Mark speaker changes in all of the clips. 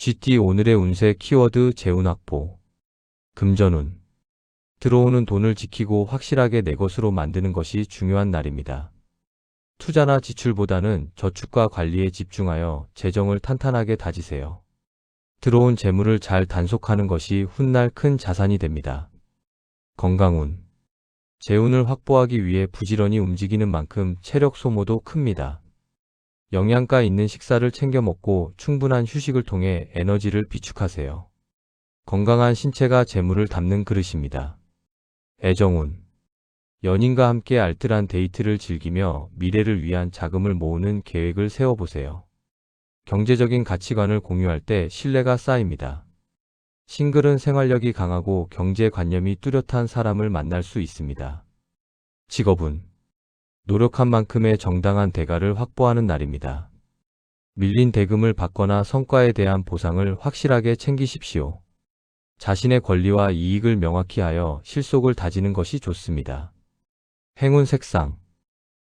Speaker 1: GT 오늘의 운세 키워드 재운 확보. 금전운. 들어오는 돈을 지키고 확실하게 내 것으로 만드는 것이 중요한 날입니다. 투자나 지출보다는 저축과 관리에 집중하여 재정을 탄탄하게 다지세요. 들어온 재물을 잘 단속하는 것이 훗날 큰 자산이 됩니다. 건강운. 재운을 확보하기 위해 부지런히 움직이는 만큼 체력 소모도 큽니다. 영양가 있는 식사를 챙겨 먹고 충분한 휴식을 통해 에너지를 비축하세요. 건강한 신체가 재물을 담는 그릇입니다. 애정운. 연인과 함께 알뜰한 데이트를 즐기며 미래를 위한 자금을 모으는 계획을 세워보세요. 경제적인 가치관을 공유할 때 신뢰가 쌓입니다. 싱글은 생활력이 강하고 경제관념이 뚜렷한 사람을 만날 수 있습니다. 직업운. 노력한 만큼의 정당한 대가를 확보하는 날입니다. 밀린 대금을 받거나 성과에 대한 보상을 확실하게 챙기십시오. 자신의 권리와 이익을 명확히 하여 실속을 다지는 것이 좋습니다. 행운 색상.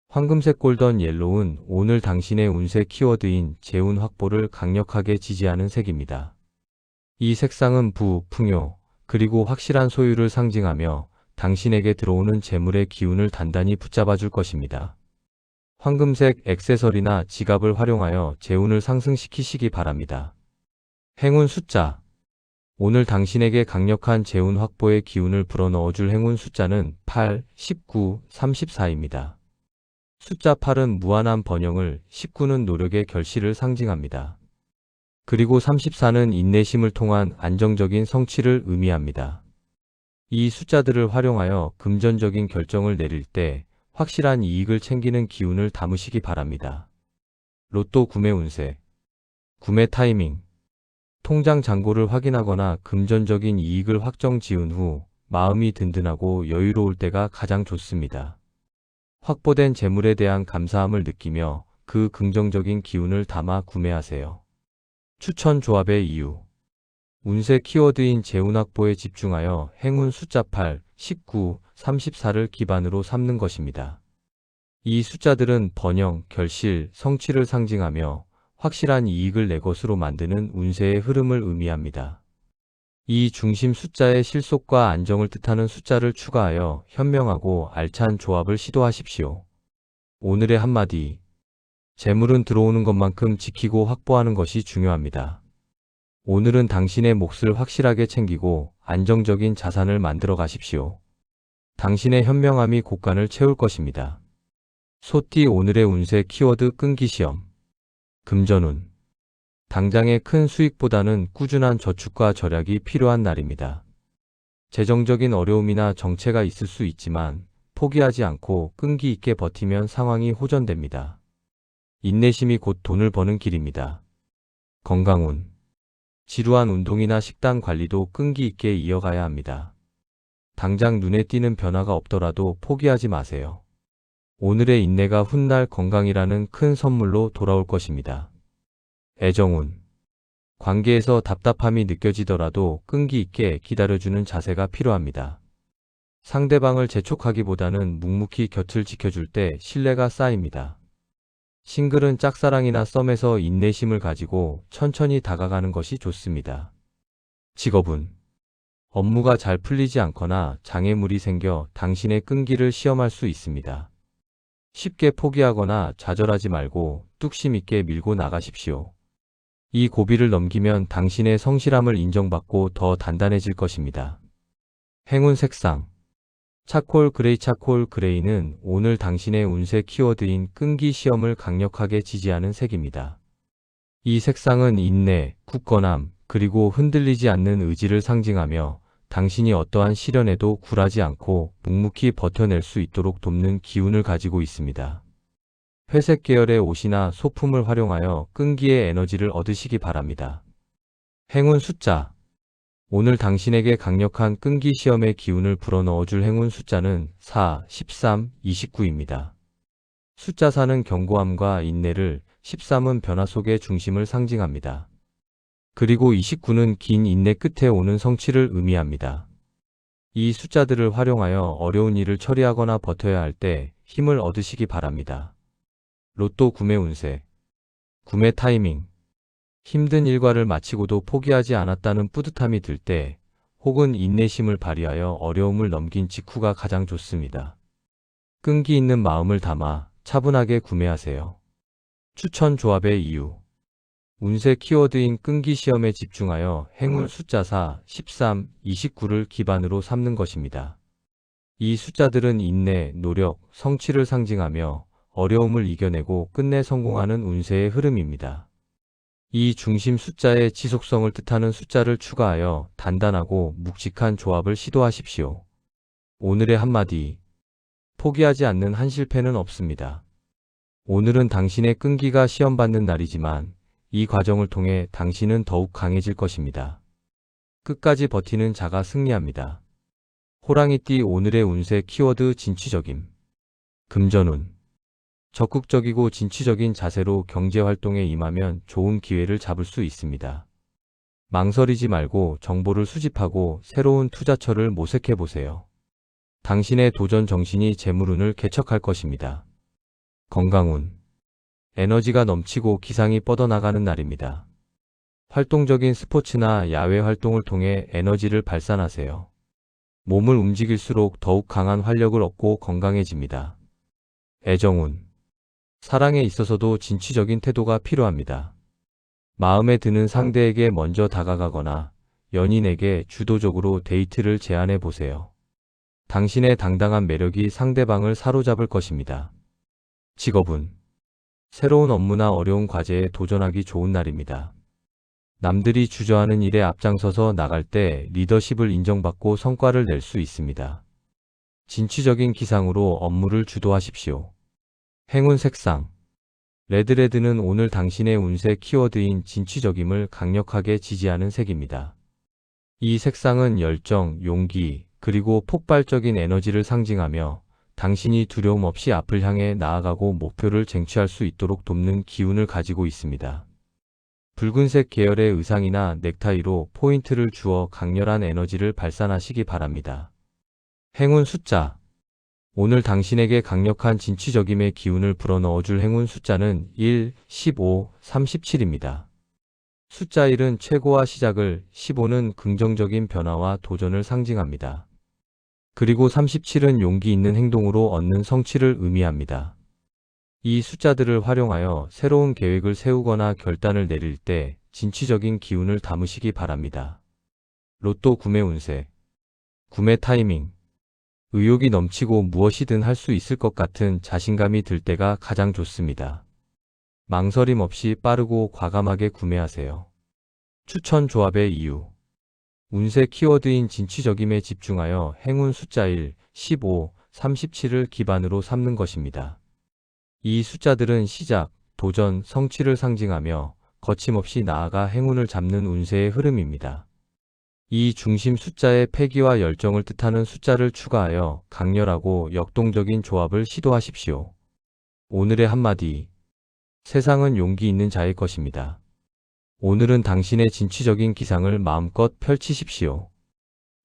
Speaker 1: 황금색 골던 옐로우는 오늘 당신의 운세 키워드인 재운 확보를 강력하게 지지하는 색입니다. 이 색상은 부, 풍요, 그리고 확실한 소유를 상징하며 당신에게 들어오는 재물의 기운을 단단히 붙잡아 줄 것입니다. 황금색 액세서리나 지갑을 활용하여 재운을 상승시키시기 바랍니다. 행운 숫자. 오늘 당신에게 강력한 재운 확보의 기운을 불어넣어줄 행운 숫자는 8, 19, 34입니다. 숫자 8은 무한한 번영을, 19는 노력의 결실을 상징합니다. 그리고 34는 인내심을 통한 안정적인 성취를 의미합니다. 이 숫자들을 활용하여 금전적인 결정을 내릴 때 확실한 이익을 챙기는 기운을 담으시기 바랍니다. 로또 구매 운세. 구매 타이밍. 통장 잔고를 확인하거나 금전적인 이익을 확정 지은 후 마음이 든든하고 여유로울 때가 가장 좋습니다. 확보된 재물에 대한 감사함을 느끼며 그 긍정적인 기운을 담아 구매하세요. 추천 조합의 이유. 운세 키워드인 재운 확보에 집중하여 행운 숫자 8, 19, 34를 기반으로 삼는 것입니다. 이 숫자들은 번영, 결실, 성취를 상징하며 확실한 이익을 내 것으로 만드는 운세의 흐름을 의미합니다. 이 중심 숫자의 실속과 안정을 뜻하는 숫자를 추가하여 현명하고 알찬 조합을 시도하십시오. 오늘의 한마디. 재물은 들어오는 것만큼 지키고 확보하는 것이 중요합니다. 오늘은 당신의 몫을 확실하게 챙기고 안정적인 자산을 만들어 가십시오. 당신의 현명함이 곳간을 채울 것입니다. 소띠 오늘의 운세 키워드 끈기 시험. 금전운. 당장의 큰 수익보다는 꾸준한 저축과 절약이 필요한 날입니다. 재정적인 어려움이나 정체가 있을 수 있지만 포기하지 않고 끈기 있게 버티면 상황이 호전됩니다. 인내심이 곧 돈을 버는 길입니다. 건강운. 지루한 운동이나 식단 관리도 끈기 있게 이어가야 합니다. 당장 눈에 띄는 변화가 없더라도 포기하지 마세요. 오늘의 인내가 훗날 건강이라는 큰 선물로 돌아올 것입니다. 애정운. 관계에서 답답함이 느껴지더라도 끈기 있게 기다려주는 자세가 필요합니다. 상대방을 재촉하기보다는 묵묵히 곁을 지켜줄 때 신뢰가 쌓입니다. 싱글은 짝사랑이나 썸에서 인내심을 가지고 천천히 다가가는 것이 좋습니다. 직업운. 업무가 잘 풀리지 않거나 장애물이 생겨 당신의 끈기를 시험할 수 있습니다. 쉽게 포기하거나 좌절하지 말고 뚝심 있게 밀고 나가십시오. 이 고비를 넘기면 당신의 성실함을 인정받고 더 단단해질 것입니다. 행운 색상. 차콜 그레이는 오늘 당신의 운세 키워드인 끈기 시험을 강력하게 지지하는 색입니다. 이 색상은 인내, 굳건함, 그리고 흔들리지 않는 의지를 상징하며 당신이 어떠한 시련에도 굴하지 않고 묵묵히 버텨낼 수 있도록 돕는 기운을 가지고 있습니다. 회색 계열의 옷이나 소품을 활용하여 끈기의 에너지를 얻으시기 바랍니다. 행운 숫자. 오늘 당신에게 강력한 끈기 시험의 기운을 불어넣어줄 행운 숫자는 4, 13, 29입니다. 숫자 4는 견고함과 인내를, 13은 변화 속의 중심을 상징합니다. 그리고 29는 긴 인내 끝에 오는 성취를 의미합니다. 이 숫자들을 활용하여 어려운 일을 처리하거나 버텨야 할 때 힘을 얻으시기 바랍니다. 로또 구매 운세. 구매 타이밍. 힘든 일과를 마치고도 포기하지 않았다는 뿌듯함이 들 때, 혹은 인내심을 발휘하여 어려움을 넘긴 직후가 가장 좋습니다. 끈기 있는 마음을 담아 차분하게 구매하세요. 추천 조합의 이유. 운세 키워드인 끈기 시험에 집중하여 행운 숫자 4, 13, 29를 기반으로 삼는 것입니다. 이 숫자들은 인내, 노력, 성취를 상징하며 어려움을 이겨내고 끝내 성공하는 운세의 흐름입니다. 이 중심 숫자의 지속성을 뜻하는 숫자를 추가하여 단단하고 묵직한 조합을 시도하십시오. 오늘의 한마디. 포기하지 않는 한 실패는 없습니다. 오늘은 당신의 끈기가 시험받는 날이지만 이 과정을 통해 당신은 더욱 강해질 것입니다. 끝까지 버티는 자가 승리합니다. 호랑이띠 오늘의 운세 키워드 진취적임. 금전운. 적극적이고 진취적인 자세로 경제활동에 임하면 좋은 기회를 잡을 수 있습니다. 망설이지 말고 정보를 수집하고 새로운 투자처를 모색해 보세요. 당신의 도전 정신이 재물운을 개척할 것입니다. 건강운. 에너지가 넘치고 기상이 뻗어나가는 날입니다. 활동적인 스포츠나 야외 활동을 통해 에너지를 발산하세요. 몸을 움직일수록 더욱 강한 활력을 얻고 건강해집니다. 애정운. 사랑에 있어서도 진취적인 태도가 필요합니다. 마음에 드는 상대에게 먼저 다가가거나 연인에게 주도적으로 데이트를 제안해 보세요. 당신의 당당한 매력이 상대방을 사로잡을 것입니다. 직업운. 새로운 업무나 어려운 과제에 도전하기 좋은 날입니다. 남들이 주저하는 일에 앞장서서 나갈 때 리더십을 인정받고 성과를 낼 수 있습니다. 진취적인 기상으로 업무를 주도하십시오. 행운 색상. 레드는 오늘 당신의 운세 키워드인 진취적임을 강력하게 지지하는 색입니다. 이 색상은 열정, 용기, 그리고 폭발적인 에너지를 상징하며 당신이 두려움 없이 앞을 향해 나아가고 목표를 쟁취할 수 있도록 돕는 기운을 가지고 있습니다. 붉은색 계열의 의상이나 넥타이로 포인트를 주어 강렬한 에너지를 발산하시기 바랍니다. 행운 숫자. 오늘 당신에게 강력한 진취적임의 기운을 불어넣어줄 행운 숫자는 1, 15, 37입니다. 숫자 1은 최고와 시작을, 15는 긍정적인 변화와 도전을 상징합니다. 그리고 37은 용기 있는 행동으로 얻는 성취를 의미합니다. 이 숫자들을 활용하여 새로운 계획을 세우거나 결단을 내릴 때 진취적인 기운을 담으시기 바랍니다. 로또 구매 운세. 구매 타이밍. 의욕이 넘치고 무엇이든 할 수 있을 것 같은 자신감이 들 때가 가장 좋습니다. 망설임 없이 빠르고 과감하게 구매하세요. 추천 조합의 이유. 운세 키워드인 진취적임에 집중하여 행운 숫자 1, 15, 37을 기반으로 삼는 것입니다. 이 숫자들은 시작, 도전, 성취를 상징하며 거침없이 나아가 행운을 잡는 운세의 흐름입니다. 이 중심 숫자의 패기와 열정을 뜻하는 숫자를 추가하여 강렬하고 역동적인 조합을 시도하십시오. 오늘의 한마디. 세상은 용기 있는 자의 것입니다. 오늘은 당신의 진취적인 기상을 마음껏 펼치십시오.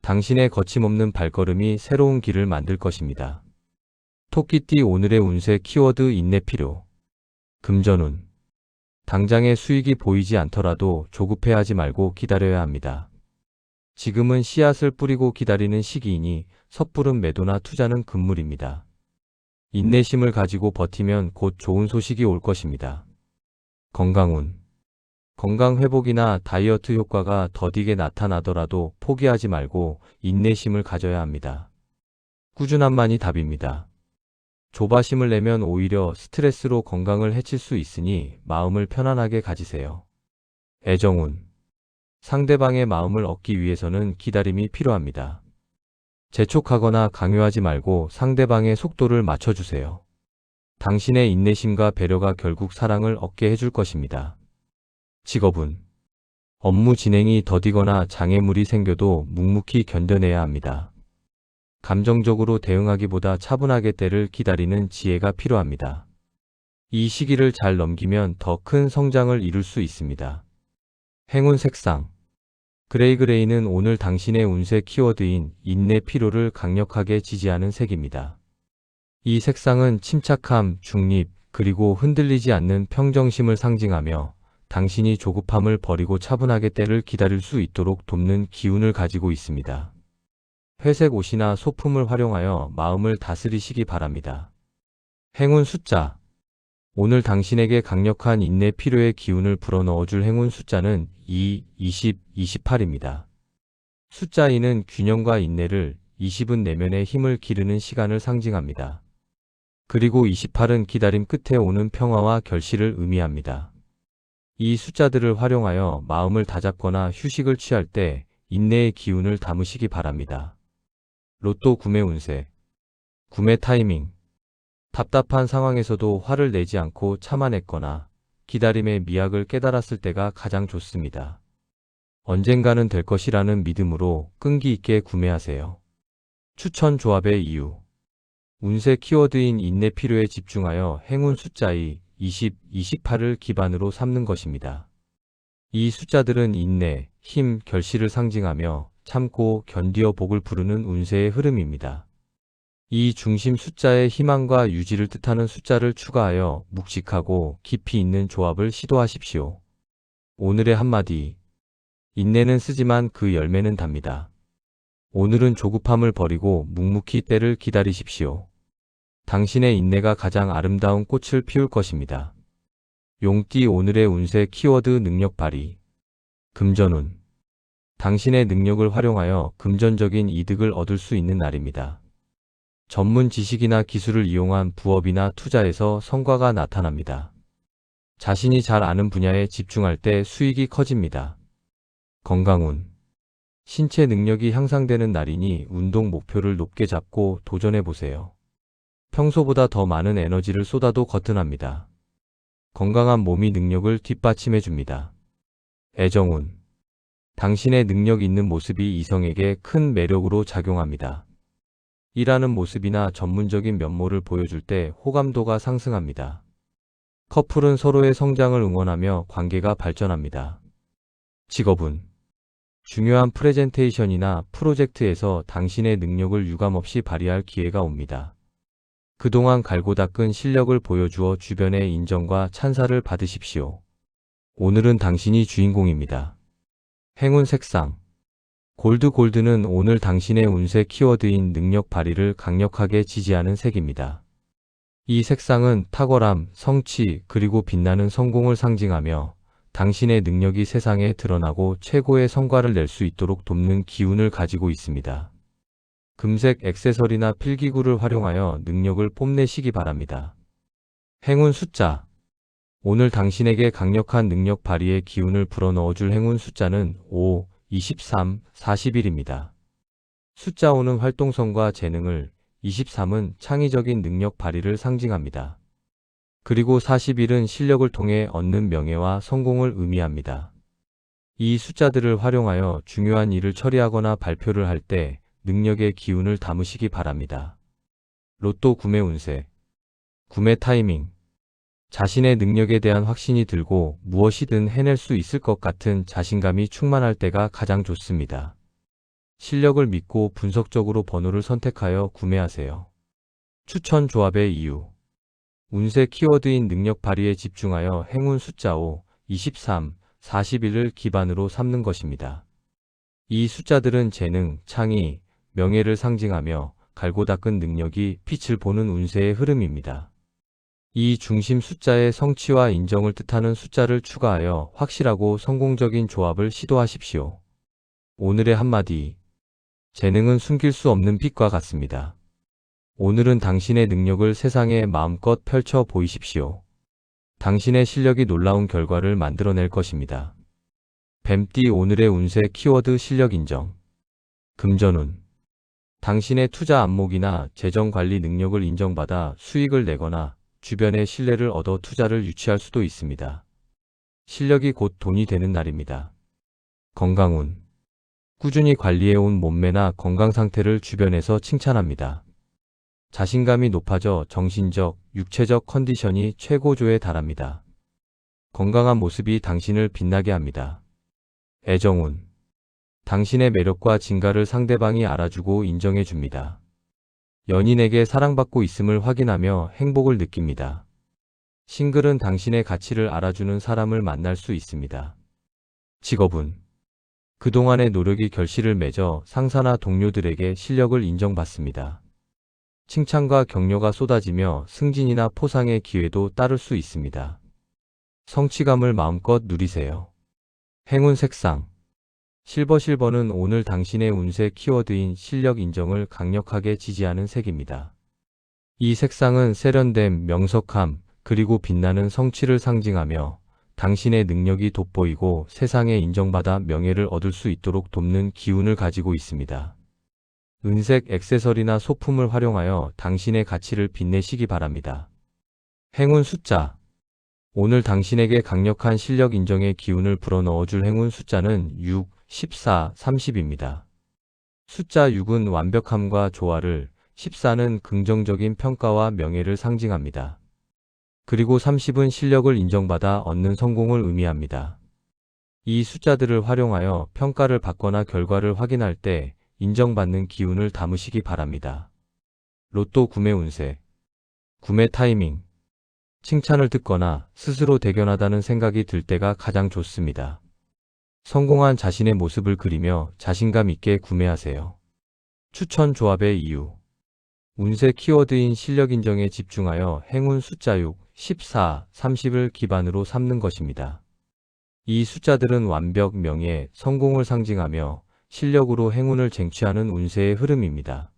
Speaker 1: 당신의 거침없는 발걸음이 새로운 길을 만들 것입니다. 토끼띠 오늘의 운세 키워드 인내 필요. 금전운. 당장의 수익이 보이지 않더라도 조급해하지 말고 기다려야 합니다. 지금은 씨앗을 뿌리고 기다리는 시기이니 섣부른 매도나 투자는 금물입니다. 인내심을 가지고 버티면 곧 좋은 소식이 올 것입니다. 건강운. 건강 회복이나 다이어트 효과가 더디게 나타나더라도 포기하지 말고 인내심을 가져야 합니다. 꾸준함만이 답입니다. 조바심을 내면 오히려 스트레스로 건강을 해칠 수 있으니 마음을 편안하게 가지세요. 애정운. 상대방의 마음을 얻기 위해서는 기다림이 필요합니다. 재촉하거나 강요하지 말고 상대방의 속도를 맞춰주세요. 당신의 인내심과 배려가 결국 사랑을 얻게 해줄 것입니다. 직업운. 업무 진행이 더디거나 장애물이 생겨도 묵묵히 견뎌내야 합니다. 감정적으로 대응하기보다 차분하게 때를 기다리는 지혜가 필요합니다. 이 시기를 잘 넘기면 더 큰 성장을 이룰 수 있습니다. 행운 색상. 그레이는 오늘 당신의 운세 키워드인 인내 필요를 강력하게 지지하는 색입니다. 이 색상은 침착함, 중립, 그리고 흔들리지 않는 평정심을 상징하며 당신이 조급함을 버리고 차분하게 때를 기다릴 수 있도록 돕는 기운을 가지고 있습니다. 회색 옷이나 소품을 활용하여 마음을 다스리시기 바랍니다. 행운 숫자. 오늘 당신에게 강력한 인내 필요의 기운을 불어넣어줄 행운 숫자는 2, 20, 28입니다. 숫자 2는 균형과 인내를, 20은 내면의 힘을 기르는 시간을 상징합니다. 그리고 28은 기다림 끝에 오는 평화와 결실을 의미합니다. 이 숫자들을 활용하여 마음을 다잡거나 휴식을 취할 때 인내의 기운을 담으시기 바랍니다. 로또 구매 운세. 구매 타이밍. 답답한 상황에서도 화를 내지 않고 참아냈거나 기다림의 미학을 깨달았을 때가 가장 좋습니다. 언젠가는 될 것이라는 믿음으로 끈기 있게 구매하세요. 추천 조합의 이유. 운세 키워드인 인내 필요에 집중하여 행운 숫자 2, 20, 28을 기반으로 삼는 것입니다. 이 숫자들은 인내, 힘, 결실을 상징하며 참고 견디어 복을 부르는 운세의 흐름입니다. 이 중심 숫자에 희망과 유지를 뜻하는 숫자를 추가하여 묵직하고 깊이 있는 조합을 시도하십시오. 오늘의 한마디. 인내는 쓰지만 그 열매는 답니다. 오늘은 조급함을 버리고 묵묵히 때를 기다리십시오. 당신의 인내가 가장 아름다운 꽃을 피울 것입니다. 용띠 오늘의 운세 키워드 능력 발휘. 금전운. 당신의 능력을 활용하여 금전적인 이득을 얻을 수 있는 날입니다. 전문 지식이나 기술을 이용한 부업이나 투자에서 성과가 나타납니다. 자신이 잘 아는 분야에 집중할 때 수익이 커집니다. 건강운. 신체 능력이 향상되는 날이니 운동 목표를 높게 잡고 도전해보세요. 평소보다 더 많은 에너지를 쏟아도 거뜬합니다. 건강한 몸이 능력을 뒷받침해줍니다. 애정운. 당신의 능력 있는 모습이 이성에게 큰 매력으로 작용합니다. 일하는 모습이나 전문적인 면모를 보여줄 때 호감도가 상승합니다. 커플은 서로의 성장을 응원하며 관계가 발전합니다. 직업운. 중요한 프레젠테이션이나 프로젝트에서 당신의 능력을 유감없이 발휘할 기회가 옵니다. 그동안 갈고 닦은 실력을 보여주어 주변의 인정과 찬사를 받으십시오. 오늘은 당신이 주인공입니다. 행운 색상. 골드는 오늘 당신의 운세 키워드인 능력 발휘를 강력하게 지지하는 색입니다. 이 색상은 탁월함, 성취, 그리고 빛나는 성공을 상징하며 당신의 능력이 세상에 드러나고 최고의 성과를 낼 수 있도록 돕는 기운을 가지고 있습니다. 금색 액세서리나 필기구를 활용하여 능력을 뽐내시기 바랍니다. 행운 숫자. 오늘 당신에게 강력한 능력 발휘의 기운을 불어넣어줄 행운 숫자는 5, 23, 41입니다. 숫자 5는 활동성과 재능을, 23은 창의적인 능력 발휘를 상징합니다. 그리고 41은 실력을 통해 얻는 명예와 성공을 의미합니다. 이 숫자들을 활용하여 중요한 일을 처리하거나 발표를 할 때 능력의 기운을 담으시기 바랍니다. 로또 구매 운세. 구매 타이밍. 자신의 능력에 대한 확신이 들고 무엇이든 해낼 수 있을 것 같은 자신감이 충만할 때가 가장 좋습니다. 실력을 믿고 분석적으로 번호를 선택하여 구매하세요. 추천 조합의 이유. 운세 키워드인 능력 발휘에 집중하여 행운 숫자 5, 23, 41을 기반으로 삼는 것입니다. 이 숫자들은 재능, 창의, 명예를 상징하며 갈고 닦은 능력이 빛을 보는 운세의 흐름입니다. 이 중심 숫자에 성취와 인정을 뜻하는 숫자를 추가하여 확실하고 성공적인 조합을 시도하십시오. 오늘의 한마디. 재능은 숨길 수 없는 빛과 같습니다. 오늘은 당신의 능력을 세상에 마음껏 펼쳐 보이십시오. 당신의 실력이 놀라운 결과를 만들어낼 것입니다. 뱀띠 오늘의 운세 키워드 실력 인정. 금전운. 당신의 투자 안목이나 재정 관리 능력을 인정받아 수익을 내거나 주변의 신뢰를 얻어 투자를 유치할 수도 있습니다. 실력이 곧 돈이 되는 날입니다. 건강운. 꾸준히 관리해온 몸매나 건강 상태를 주변에서 칭찬합니다. 자신감이 높아져 정신적, 육체적 컨디션이 최고조에 달합니다. 건강한 모습이 당신을 빛나게 합니다. 애정운. 당신의 매력과 진가를 상대방이 알아주고 인정해 줍니다. 연인에게 사랑받고 있음을 확인하며 행복을 느낍니다. 싱글은 당신의 가치를 알아주는 사람을 만날 수 있습니다. 직업은 그동안의 노력이 결실을 맺어 상사나 동료들에게 실력을 인정받습니다. 칭찬과 격려가 쏟아지며 승진이나 포상의 기회도 따를 수 있습니다. 성취감을 마음껏 누리세요. 행운 색상 실버는 오늘 당신의 운세 키워드인 실력 인정을 강력하게 지지하는 색입니다. 이 색상은 세련됨, 명석함, 그리고 빛나는 성취를 상징하며 당신의 능력이 돋보이고 세상에 인정받아 명예를 얻을 수 있도록 돕는 기운을 가지고 있습니다. 은색 액세서리나 소품을 활용하여 당신의 가치를 빛내시기 바랍니다. 행운 숫자 오늘 당신에게 강력한 실력 인정의 기운을 불어넣어줄 행운 숫자는 6, 14, 30입니다. 숫자 6은 완벽함과 조화를, 14는 긍정적인 평가와 명예를 상징합니다. 그리고 30은 실력을 인정받아 얻는 성공을 의미합니다. 이 숫자들을 활용하여 평가를 받거나 결과를 확인할 때 인정받는 기운을 담으시기 바랍니다. 로또 구매 운세 구매 타이밍 칭찬을 듣거나 스스로 대견하다는 생각이 들 때가 가장 좋습니다. 성공한 자신의 모습을 그리며 자신감 있게 구매하세요. 추천 조합의 이유 운세 키워드인 실력 인정에 집중하여 행운 숫자 6, 14, 30을 기반으로 삼는 것입니다. 이 숫자들은 완벽, 명예, 성공을 상징하며 실력으로 행운을 쟁취하는 운세의 흐름입니다.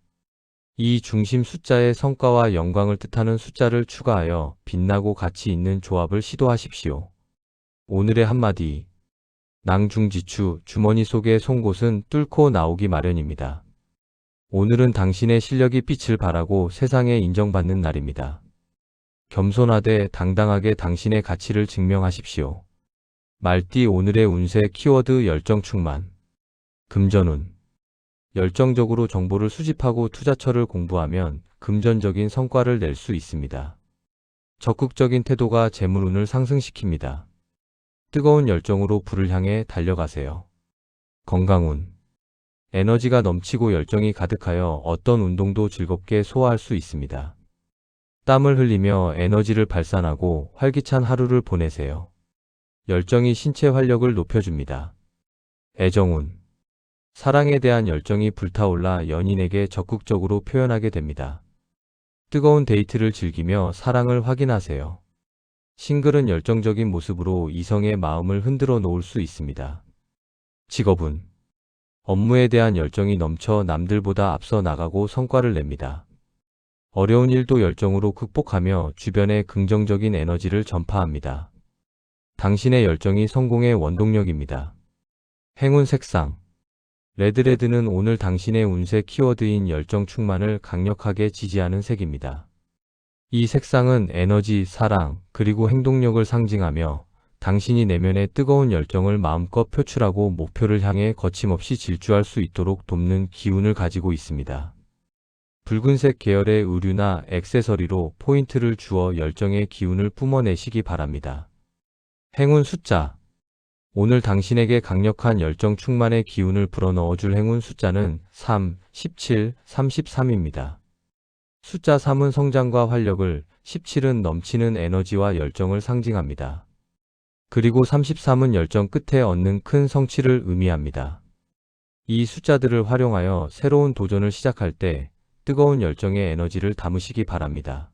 Speaker 1: 이 중심 숫자의 성과와 영광을 뜻하는 숫자를 추가하여 빛나고 가치 있는 조합을 시도하십시오. 오늘의 한마디 낭중지추 주머니 속의 송곳은 뚫고 나오기 마련입니다. 오늘은 당신의 실력이 빛을 발하고 세상에 인정받는 날입니다. 겸손하되 당당하게 당신의 가치를 증명하십시오. 말띠 오늘의 운세 키워드 열정 충만 금전운 열정적으로 정보를 수집하고 투자처를 공부하면 금전적인 성과를 낼 수 있습니다. 적극적인 태도가 재물운을 상승시킵니다. 뜨거운 열정으로 불을 향해 달려가세요. 건강운 에너지가 넘치고 열정이 가득하여 어떤 운동도 즐겁게 소화할 수 있습니다. 땀을 흘리며 에너지를 발산하고 활기찬 하루를 보내세요. 열정이 신체 활력을 높여줍니다. 애정운 사랑에 대한 열정이 불타올라 연인에게 적극적으로 표현하게 됩니다. 뜨거운 데이트를 즐기며 사랑을 확인하세요. 싱글은 열정적인 모습으로 이성의 마음을 흔들어 놓을 수 있습니다. 직업은 업무에 대한 열정이 넘쳐 남들보다 앞서 나가고 성과를 냅니다. 어려운 일도 열정으로 극복하며 주변에 긍정적인 에너지를 전파합니다. 당신의 열정이 성공의 원동력입니다. 행운 색상 레드는 오늘 당신의 운세 키워드인 열정 충만을 강력하게 지지하는 색입니다. 이 색상은 에너지, 사랑, 그리고 행동력을 상징하며 당신이 내면의 뜨거운 열정을 마음껏 표출하고 목표를 향해 거침없이 질주할 수 있도록 돕는 기운을 가지고 있습니다. 붉은색 계열의 의류나 액세서리로 포인트를 주어 열정의 기운을 뿜어내시기 바랍니다. 행운 숫자 오늘 당신에게 강력한 열정 충만의 기운을 불어넣어줄 행운 숫자는 3, 17, 33입니다. 숫자 3은 성장과 활력을, 17은 넘치는 에너지와 열정을 상징합니다. 그리고 33은 열정 끝에 얻는 큰 성취를 의미합니다. 이 숫자들을 활용하여 새로운 도전을 시작할 때 뜨거운 열정의 에너지를 담으시기 바랍니다.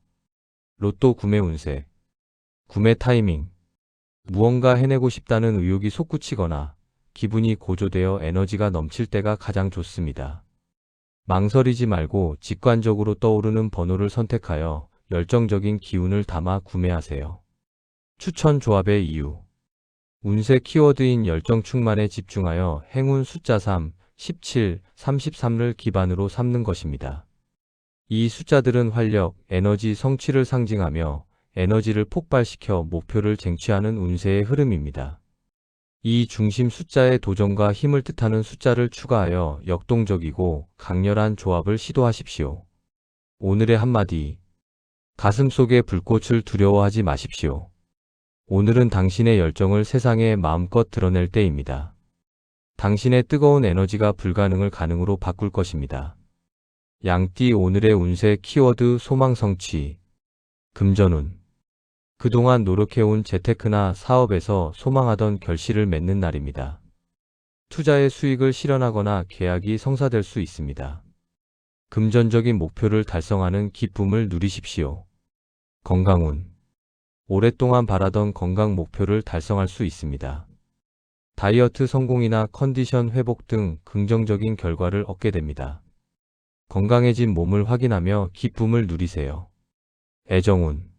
Speaker 1: 로또 구매 운세 구매 타이밍 무언가 해내고 싶다는 의욕이 솟구치거나 기분이 고조되어 에너지가 넘칠 때가 가장 좋습니다. 망설이지 말고 직관적으로 떠오르는 번호를 선택하여 열정적인 기운을 담아 구매하세요. 추천 조합의 이유 운세 키워드인 열정 충만에 집중하여 행운 숫자 3, 17, 33을 기반으로 삼는 것입니다. 이 숫자들은 활력, 에너지, 성취를 상징하며 에너지를 폭발시켜 목표를 쟁취하는 운세의 흐름입니다. 이 중심 숫자의 도전과 힘을 뜻하는 숫자를 추가하여 역동적이고 강렬한 조합을 시도하십시오. 오늘의 한마디 가슴속의 불꽃을 두려워하지 마십시오. 오늘은 당신의 열정을 세상에 마음껏 드러낼 때입니다. 당신의 뜨거운 에너지가 불가능을 가능으로 바꿀 것입니다. 양띠 오늘의 운세 키워드 소망 성취 금전운 그동안 노력해온 재테크나 사업에서 소망하던 결실을 맺는 날입니다. 투자의 수익을 실현하거나 계약이 성사될 수 있습니다. 금전적인 목표를 달성하는 기쁨을 누리십시오. 건강운. 오랫동안 바라던 건강 목표를 달성할 수 있습니다. 다이어트 성공이나 컨디션 회복 등 긍정적인 결과를 얻게 됩니다. 건강해진 몸을 확인하며 기쁨을 누리세요. 애정운.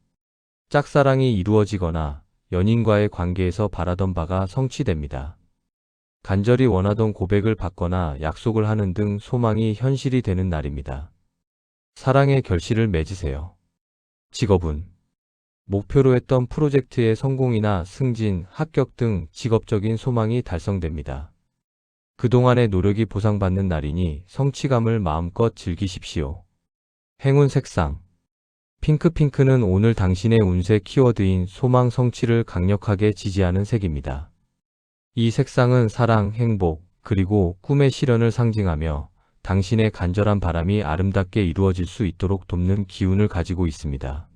Speaker 1: 짝사랑이 이루어지거나 연인과의 관계에서 바라던 바가 성취됩니다. 간절히 원하던 고백을 받거나 약속을 하는 등 소망이 현실이 되는 날입니다. 사랑의 결실을 맺으세요. 직업운. 목표로 했던 프로젝트의 성공이나 승진, 합격 등 직업적인 소망이 달성됩니다. 그동안의 노력이 보상받는 날이니 성취감을 마음껏 즐기십시오. 행운 색상. 핑크는 오늘 당신의 운세 키워드인 소망 성취를 강력하게 지지하는 색입니다. 이 색상은 사랑, 행복, 그리고 꿈의 실현을 상징하며 당신의 간절한 바람이 아름답게 이루어질 수 있도록 돕는 기운을 가지고 있습니다.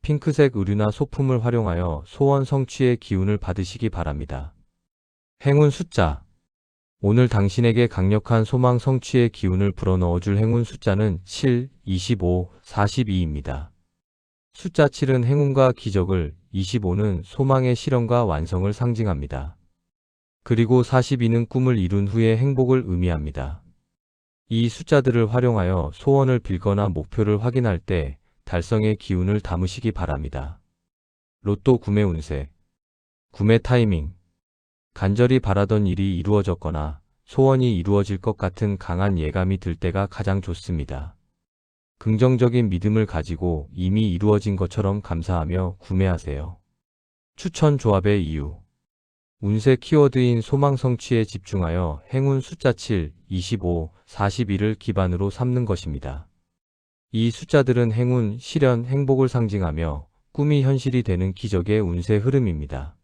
Speaker 1: 핑크색 의류나 소품을 활용하여 소원 성취의 기운을 받으시기 바랍니다. 행운 숫자. 오늘 당신에게 강력한 소망 성취의 기운을 불어넣어줄 행운 숫자는 7, 25, 42입니다. 숫자 7은 행운과 기적을, 25는 소망의 실현과 완성을 상징합니다. 그리고 42는 꿈을 이룬 후의 행복을 의미합니다. 이 숫자들을 활용하여 소원을 빌거나 목표를 확인할 때 달성의 기운을 담으시기 바랍니다. 로또 구매 운세. 구매 타이밍. 간절히 바라던 일이 이루어졌거나 소원이 이루어질 것 같은 강한 예감이 들 때가 가장 좋습니다. 긍정적인 믿음을 가지고 이미 이루어진 것처럼 감사하며 구매하세요. 추천 조합의 이유. 운세 키워드인 소망 성취에 집중하여 행운 숫자 7, 25, 41을 기반으로 삼는 것입니다. 이 숫자들은 행운, 실현, 행복을 상징하며 꿈이 현실이 되는 기적의 운세 흐름입니다.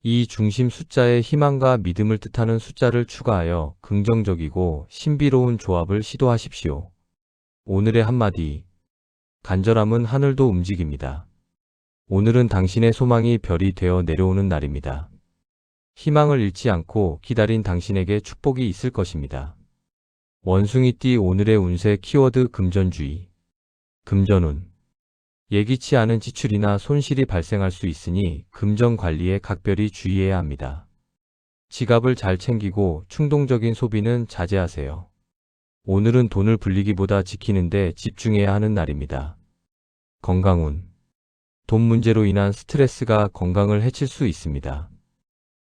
Speaker 1: 이 중심 숫자에 희망과 믿음을 뜻하는 숫자를 추가하여 긍정적이고 신비로운 조합을 시도하십시오. 오늘의 한마디. 간절함은 하늘도 움직입니다. 오늘은 당신의 소망이 별이 되어 내려오는 날입니다. 희망을 잃지 않고 기다린 당신에게 축복이 있을 것입니다. 원숭이띠 오늘의 운세 키워드 금전주의. 금전운. 예기치 않은 지출이나 손실이 발생할 수 있으니 금전 관리에 각별히 주의해야 합니다. 지갑을 잘 챙기고 충동적인 소비는 자제하세요. 오늘은 돈을 불리기보다 지키는 데 집중해야 하는 날입니다. 건강운. 돈 문제로 인한 스트레스가 건강을 해칠 수 있습니다.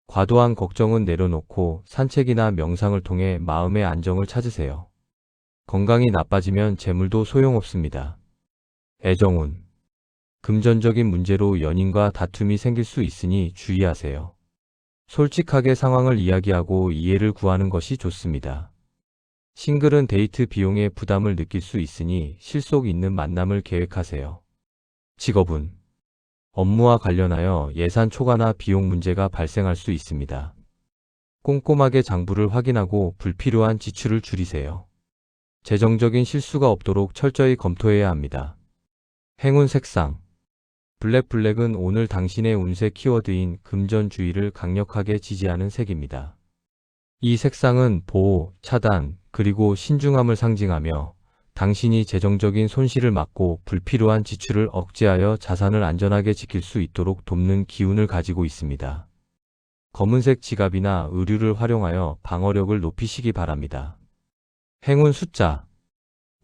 Speaker 1: 과도한 걱정은 내려놓고 산책이나 명상을 통해 마음의 안정을 찾으세요. 건강이 나빠지면 재물도 소용없습니다. 애정운. 금전적인 문제로 연인과 다툼이 생길 수 있으니 주의하세요. 솔직하게 상황을 이야기하고 이해를 구하는 것이 좋습니다. 싱글은 데이트 비용에 부담을 느낄 수 있으니 실속 있는 만남을 계획하세요. 직업운. 업무와 관련하여 예산 초과나 비용 문제가 발생할 수 있습니다. 꼼꼼하게 장부를 확인하고 불필요한 지출을 줄이세요. 재정적인 실수가 없도록 철저히 검토해야 합니다. 행운 색상. 블랙은 오늘 당신의 운세 키워드인 금전주의를 강력하게 지지하는 색입니다. 이 색상은 보호, 차단, 그리고 신중함을 상징하며 당신이 재정적인 손실을 막고 불필요한 지출을 억제하여 자산을 안전하게 지킬 수 있도록 돕는 기운을 가지고 있습니다. 검은색 지갑이나 의류를 활용하여 방어력을 높이시기 바랍니다. 행운 숫자.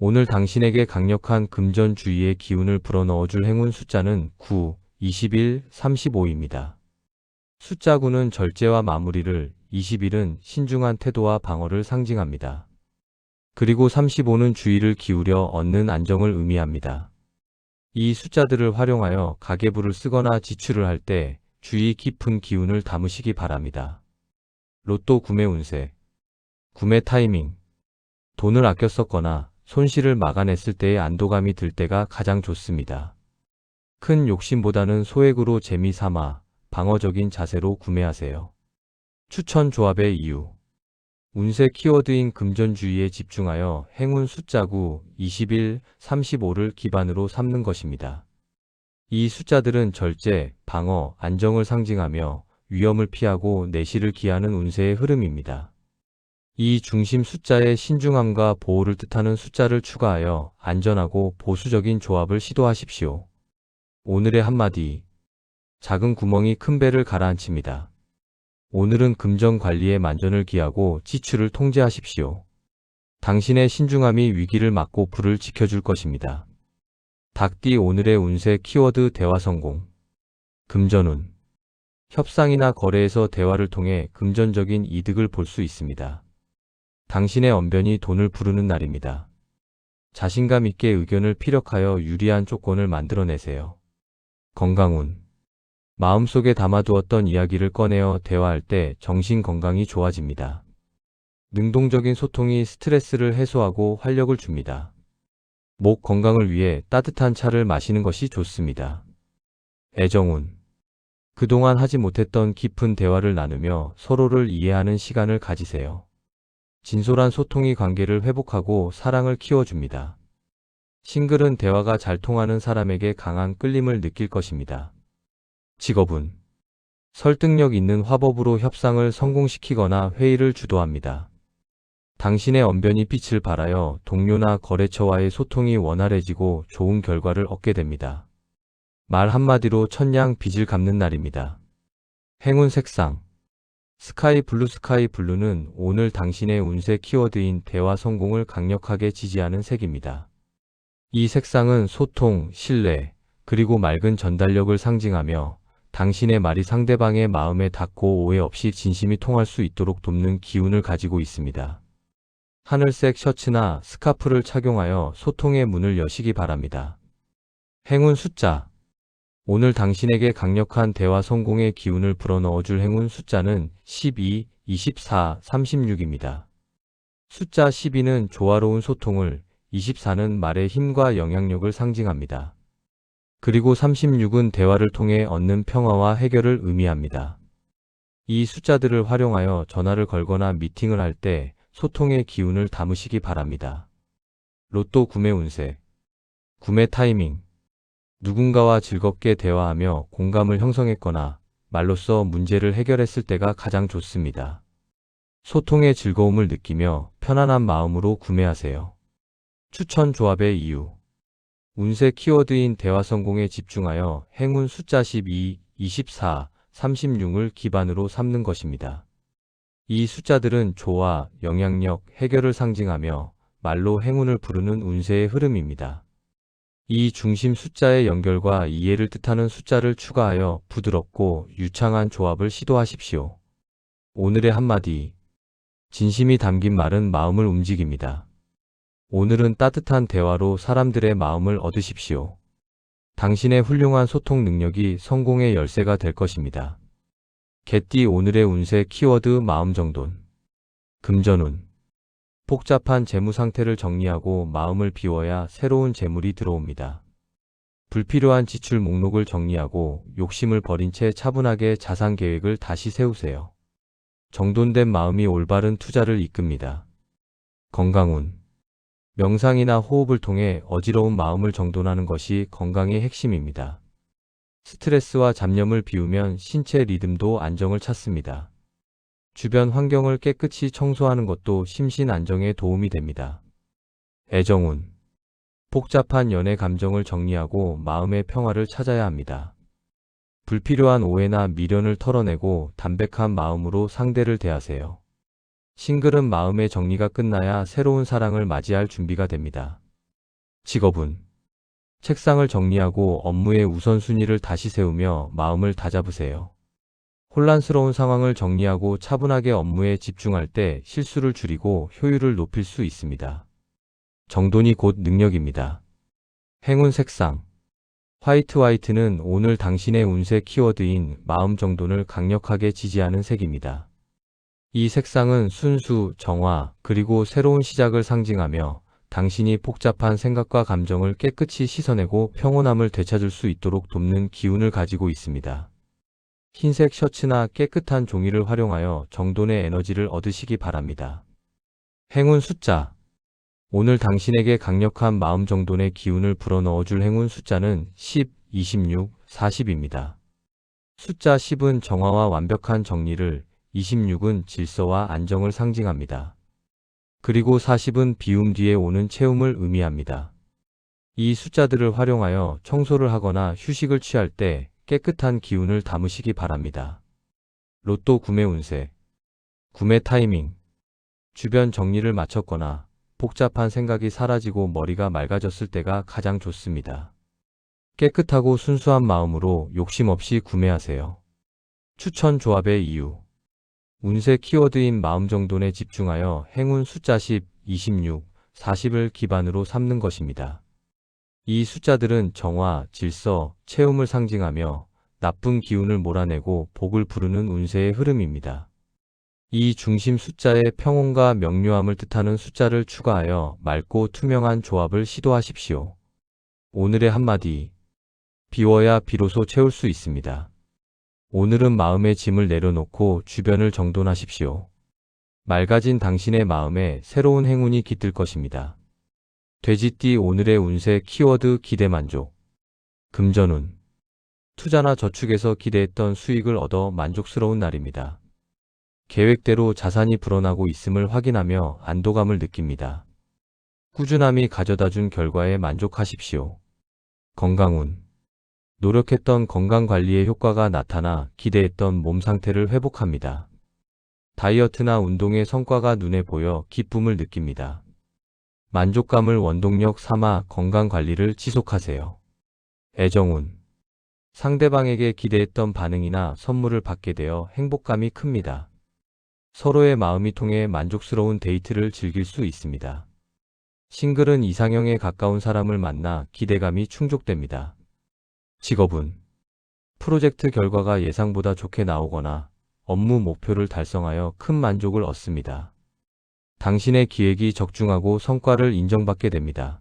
Speaker 1: 오늘 당신에게 강력한 금전주의의 기운을 불어넣어줄 행운 숫자는 9, 21, 35입니다. 숫자 9는 절제와 마무리를, 21은 신중한 태도와 방어를 상징합니다. 그리고 35는 주의를 기울여 얻는 안정을 의미합니다. 이 숫자들을 활용하여 가계부를 쓰거나 지출을 할 때 주의 깊은 기운을 담으시기 바랍니다. 로또 구매 운세. 구매 타이밍. 돈을 아껴 썼거나 손실을 막아냈을 때의 안도감이 들 때가 가장 좋습니다. 큰 욕심보다는 소액으로 재미 삼아 방어적인 자세로 구매하세요. 추천 조합의 이유. 운세 키워드인 금전주의에 집중하여 행운 숫자 9, 21, 35를 기반으로 삼는 것입니다. 이 숫자들은 절제, 방어, 안정을 상징하며 위험을 피하고 내실을 기하는 운세의 흐름입니다. 이 중심 숫자에 신중함과 보호를 뜻하는 숫자를 추가하여 안전하고 보수적인 조합을 시도하십시오. 오늘의 한마디. 작은 구멍이 큰 배를 가라앉힙니다. 오늘은 금전 관리에 만전을 기하고 지출을 통제하십시오. 당신의 신중함이 위기를 막고 불을 지켜줄 것입니다. 닭띠 오늘의 운세 키워드 대화 성공. 금전운. 협상이나 거래에서 대화를 통해 금전적인 이득을 볼 수 있습니다. 당신의 언변이 돈을 부르는 날입니다. 자신감 있게 의견을 피력하여 유리한 조건을 만들어내세요. 건강운. 마음속에 담아두었던 이야기를 꺼내어 대화할 때 정신 건강이 좋아집니다. 능동적인 소통이 스트레스를 해소하고 활력을 줍니다. 목 건강을 위해 따뜻한 차를 마시는 것이 좋습니다. 애정운. 그동안 하지 못했던 깊은 대화를 나누며 서로를 이해하는 시간을 가지세요. 진솔한 소통이 관계를 회복하고 사랑을 키워줍니다. 싱글은 대화가 잘 통하는 사람에게 강한 끌림을 느낄 것입니다. 직업운. 설득력 있는 화법으로 협상을 성공시키거나 회의를 주도합니다. 당신의 언변이 빛을 발하여 동료나 거래처와의 소통이 원활해지고 좋은 결과를 얻게 됩니다. 말 한마디로 천냥 빚을 갚는 날입니다. 행운 색상. 스카이 블루는 오늘 당신의 운세 키워드인 대화 성공을 강력하게 지지하는 색입니다. 이 색상은 소통, 신뢰, 그리고 맑은 전달력을 상징하며 당신의 말이 상대방의 마음에 닿고 오해 없이 진심이 통할 수 있도록 돕는 기운을 가지고 있습니다. 하늘색 셔츠나 스카프를 착용하여 소통의 문을 여시기 바랍니다. 행운 숫자. 오늘 당신에게 강력한 대화 성공의 기운을 불어넣어줄 행운 숫자는 12, 24, 36입니다. 숫자 12는 조화로운 소통을, 24는 말의 힘과 영향력을 상징합니다. 그리고 36은 대화를 통해 얻는 평화와 해결을 의미합니다. 이 숫자들을 활용하여 전화를 걸거나 미팅을 할 때 소통의 기운을 담으시기 바랍니다. 로또 구매 운세. 구매 타이밍. 누군가와 즐겁게 대화하며 공감을 형성했거나 말로써 문제를 해결했을 때가 가장 좋습니다. 소통의 즐거움을 느끼며 편안한 마음으로 구매하세요. 추천 조합의 이유. 운세 키워드인 대화 성공에 집중하여 행운 숫자 12, 24, 36을 기반으로 삼는 것입니다. 이 숫자들은 조화, 영향력, 해결을 상징하며 말로 행운을 부르는 운세의 흐름입니다. 이 중심 숫자의 연결과 이해를 뜻하는 숫자를 추가하여 부드럽고 유창한 조합을 시도하십시오. 오늘의 한마디. 진심이 담긴 말은 마음을 움직입니다. 오늘은 따뜻한 대화로 사람들의 마음을 얻으십시오. 당신의 훌륭한 소통 능력이 성공의 열쇠가 될 것입니다. 개띠 오늘의 운세 키워드 마음정돈. 금전운. 복잡한 재무 상태를 정리하고 마음을 비워야 새로운 재물이 들어옵니다. 불필요한 지출 목록을 정리하고 욕심을 버린 채 차분하게 자산 계획을 다시 세우세요. 정돈된 마음이 올바른 투자를 이끕니다. 건강운. 명상이나 호흡을 통해 어지러운 마음을 정돈하는 것이 건강의 핵심입니다. 스트레스와 잡념을 비우면 신체 리듬도 안정을 찾습니다. 주변 환경을 깨끗이 청소하는 것도 심신 안정에 도움이 됩니다. 애정운. 복잡한 연애 감정을 정리하고 마음의 평화를 찾아야 합니다. 불필요한 오해나 미련을 털어내고 담백한 마음으로 상대를 대하세요. 싱글은 마음의 정리가 끝나야 새로운 사랑을 맞이할 준비가 됩니다. 직업운. 책상을 정리하고 업무의 우선순위를 다시 세우며 마음을 다잡으세요. 혼란스러운 상황을 정리하고 차분하게 업무에 집중할 때 실수를 줄이고 효율을 높일 수 있습니다. 정돈이 곧 능력입니다. 행운 색상. 화이트는 오늘 당신의 운세 키워드인 마음 정돈을 강력하게 지지하는 색입니다. 이 색상은 순수, 정화, 그리고 새로운 시작을 상징하며 당신이 복잡한 생각과 감정을 깨끗이 씻어내고 평온함을 되찾을 수 있도록 돕는 기운을 가지고 있습니다. 흰색 셔츠나 깨끗한 종이를 활용하여 정돈의 에너지를 얻으시기 바랍니다. 행운 숫자. 오늘 당신에게 강력한 마음 정돈의 기운을 불어넣어줄 행운 숫자는 10, 26, 40입니다. 숫자 10은 정화와 완벽한 정리를, 26은 질서와 안정을 상징합니다. 그리고 40은 비움 뒤에 오는 채움을 의미합니다. 이 숫자들을 활용하여 청소를 하거나 휴식을 취할 때 깨끗한 기운을 담으시기 바랍니다. 로또 구매 운세. 구매 타이밍. 주변 정리를 마쳤거나 복잡한 생각이 사라지고 머리가 맑아졌을 때가 가장 좋습니다. 깨끗하고 순수한 마음으로 욕심 없이 구매하세요. 추천 조합의 이유. 운세 키워드인 마음정돈에 집중하여 행운 숫자 10, 26, 40을 기반으로 삼는 것입니다. 이 숫자들은 정화, 질서, 채움을 상징하며 나쁜 기운을 몰아내고 복을 부르는 운세의 흐름입니다. 이 중심 숫자에 평온과 명료함을 뜻하는 숫자를 추가하여 맑고 투명한 조합을 시도하십시오. 오늘의 한마디. 비워야 비로소 채울 수 있습니다. 오늘은 마음의 짐을 내려놓고 주변을 정돈하십시오. 맑아진 당신의 마음에 새로운 행운이 깃들 것입니다. 돼지띠 오늘의 운세 키워드 기대만족. 금전운. 투자나 저축에서 기대했던 수익을 얻어 만족스러운 날입니다. 계획대로 자산이 불어나고 있음을 확인하며 안도감을 느낍니다. 꾸준함이 가져다준 결과에 만족하십시오. 건강운. 노력했던 건강관리의 효과가 나타나 기대했던 몸 상태를 회복합니다. 다이어트나 운동의 성과가 눈에 보여 기쁨을 느낍니다. 만족감을 원동력 삼아 건강관리를 지속하세요. 애정운. 상대방에게 기대했던 반응이나 선물을 받게 되어 행복감이 큽니다. 서로의 마음이 통해 만족스러운 데이트를 즐길 수 있습니다. 싱글은 이상형에 가까운 사람을 만나 기대감이 충족됩니다. 직업운. 프로젝트 결과가 예상보다 좋게 나오거나 업무 목표를 달성하여 큰 만족을 얻습니다. 당신의 기획이 적중하고 성과를 인정받게 됩니다.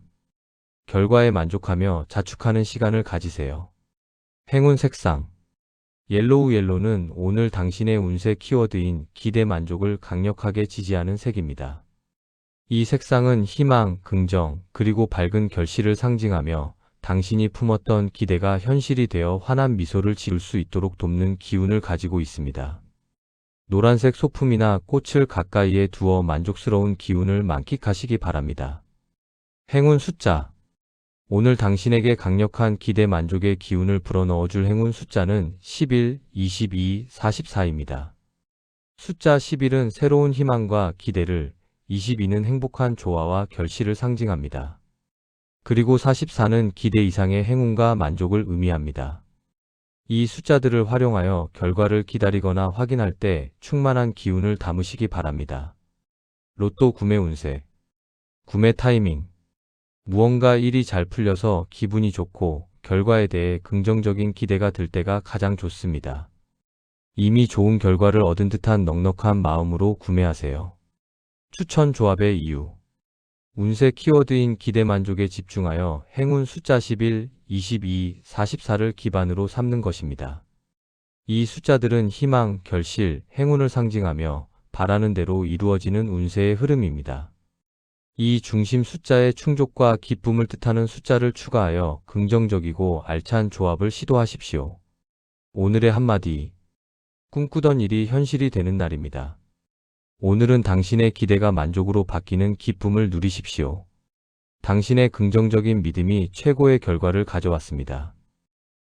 Speaker 1: 결과에 만족하며 자축하는 시간을 가지세요. 행운 색상. 옐로우는 오늘 당신의 운세 키워드인 기대 만족을 강력하게 지지하는 색입니다. 이 색상은 희망, 긍정, 그리고 밝은 결실을 상징하며 당신이 품었던 기대가 현실이 되어 환한 미소를 지을 수 있도록 돕는 기운을 가지고 있습니다. 노란색 소품이나 꽃을 가까이에 두어 만족스러운 기운을 만끽하시기 바랍니다. 행운 숫자. 오늘 당신에게 강력한 기대 만족의 기운을 불어넣어줄 행운 숫자는 11, 22, 44입니다. 숫자 11은 새로운 희망과 기대를, 22는 행복한 조화와 결실을 상징합니다. 그리고 44는 기대 이상의 행운과 만족을 의미합니다. 이 숫자들을 활용하여 결과를 기다리거나 확인할 때 충만한 기운을 담으시기 바랍니다. 로또 구매 운세. 구매 타이밍. 무언가 일이 잘 풀려서 기분이 좋고 결과에 대해 긍정적인 기대가 들 때가 가장 좋습니다. 이미 좋은 결과를 얻은 듯한 넉넉한 마음으로 구매하세요. 추천 조합의 이유. 운세 키워드인 기대 만족에 집중하여 행운 숫자 11, 22, 44를 기반으로 삼는 것입니다. 이 숫자들은 희망, 결실, 행운을 상징하며 바라는 대로 이루어지는 운세의 흐름입니다. 이 중심 숫자의 충족과 기쁨을 뜻하는 숫자를 추가하여 긍정적이고 알찬 조합을 시도하십시오. 오늘의 한마디. 꿈꾸던 일이 현실이 되는 날입니다. 오늘은 당신의 기대가 만족으로 바뀌는 기쁨을 누리십시오. 당신의 긍정적인 믿음이 최고의 결과를 가져왔습니다.